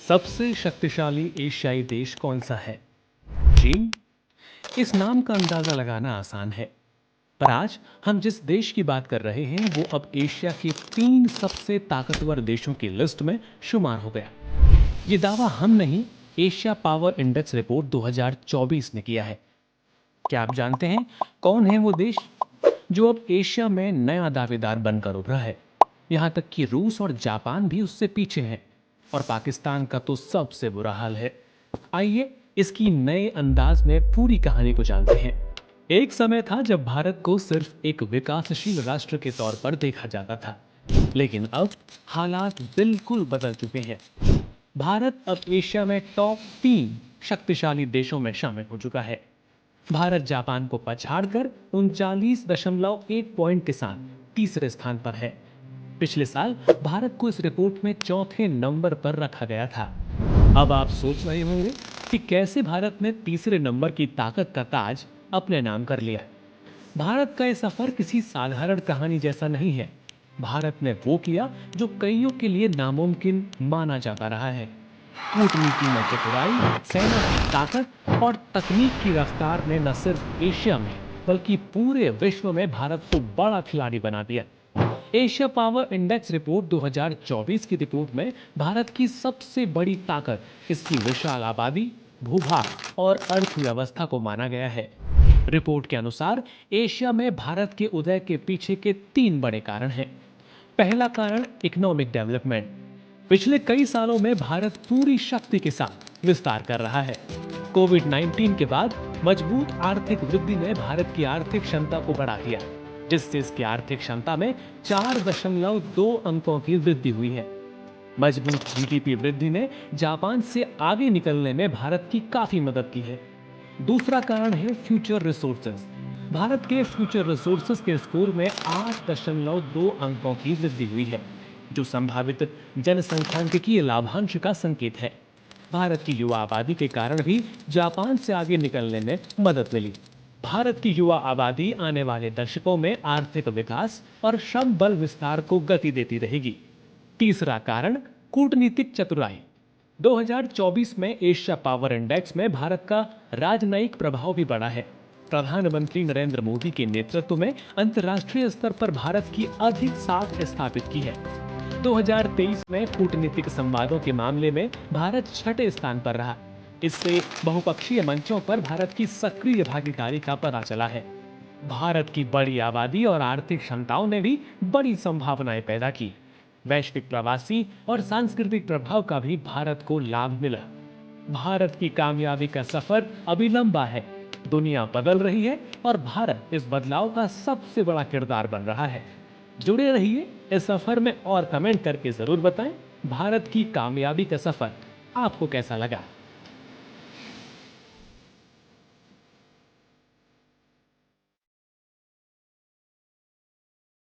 सबसे शक्तिशाली एशियाई देश कौन सा है? चीन? इस नाम का अंदाजा लगाना आसान है, पर आज हम जिस देश की बात कर रहे हैं वो अब एशिया के 3 सबसे ताकतवर देशों की लिस्ट में शुमार हो गया। ये दावा हम नहीं, एशिया पावर इंडेक्स रिपोर्ट 2024 ने किया है। क्या आप जानते हैं कौन है वो देश जो अब एशिया में नया दावेदार बनकर उभरा है? यहाँ तक कि रूस और जापान भी उससे पीछे हैं, और पाकिस्तान का तो सबसे बुरा हाल है। आइए इसकी नए अंदाज में पूरी कहानी को जानते हैं। एक समय था जब भारत को सिर्फ एक विकासशील राष्ट्र के तौर पर देखा जाता था, लेकिन अब हालात बिल्कुल बदल चुके हैं। भारत अब एशिया में टॉप 3 शक्तिशाली देशों में शामिल हो चुका है। भारत जापान को पछाड़कर 39.1 पॉइंट के साथ तीसरे स्थान पर है। पिछले साल भारत को इस रिपोर्ट में चौथे नंबर पर रखा गया था। अब आप सोच रहे होंगे कि कैसे भारत ने तीसरे नंबर की ताकत का ताज अपने नाम कर लिया। भारत का यह सफर किसी साधारण कहानी जैसा नहीं है। भारत ने वो किया जो कईयों के लिए नामुमकिन माना जाता रहा है। कूटनीति में चतुराई, सेना की ताकत और तकनीक की रफ्तार ने न सिर्फ एशिया में बल्कि पूरे विश्व में भारत को बड़ा खिलाड़ी बना दिया। एशिया पावर इंडेक्स रिपोर्ट 2024 की रिपोर्ट में भारत की सबसे बड़ी ताकत इसकी विशाल आबादी, भूभाग और अर्थव्यवस्था को माना गया है। रिपोर्ट के अनुसार एशिया में भारत के उदय के पीछे के 3 बड़े कारण हैं। पहला कारण इकोनॉमिक डेवलपमेंट। पिछले कई सालों में भारत पूरी शक्ति के साथ विस्तार कर रहा है। कोविड-19 के बाद मजबूत आर्थिक वृद्धि ने भारत की आर्थिक क्षमता को बढ़ा दिया, जिससे इसकी आर्थिक क्षमता में 4.2 अंकों की वृद्धि हुई है। मजबूत जीडीपी वृद्धि ने जापान से आगे निकलने में भारत की काफी मदद की है। दूसरा कारण है फ्यूचर रिसोर्सेज। भारत के फ्यूचर रिसोर्सेज के स्कोर में 8.2 अंकों की वृद्धि हुई है, जो संभावित जनसंख्यांकिकीय लाभांश का संकेत है। भारत की युवा आबादी के कारण भी जापान से आगे निकलने में मदद मिली। भारत की युवा आबादी आने वाले दशकों में आर्थिक विकास और श्रम बल विस्तार को गति देती रहेगी। तीसरा कारण कूटनीतिक चतुराई। 2024 में एशिया पावर इंडेक्स में भारत का राजनयिक प्रभाव भी बढ़ा है। प्रधानमंत्री नरेंद्र मोदी के नेतृत्व में अंतर्राष्ट्रीय स्तर पर भारत की अधिक साख स्थापित की है। 2023 में कूटनीतिक संवादों के मामले में भारत 6ठे स्थान पर रहा। इससे बहुपक्षीय मंचों पर भारत की सक्रिय भागीदारी का पता चला है। भारत की बड़ी आबादी और आर्थिक क्षमताओं ने भी बड़ी संभावनाएं पैदा की। वैश्विक प्रवासी और सांस्कृतिक प्रभाव का भी भारत को लाभ मिला। भारत की कामयाबी का सफर अभी लंबा है। दुनिया बदल रही है और भारत इस बदलाव का सबसे बड़ा किरदार बन रहा है। जुड़े रहिए इस सफर में और कमेंट करके जरूर बताएं भारत की कामयाबी का सफर आपको कैसा लगा।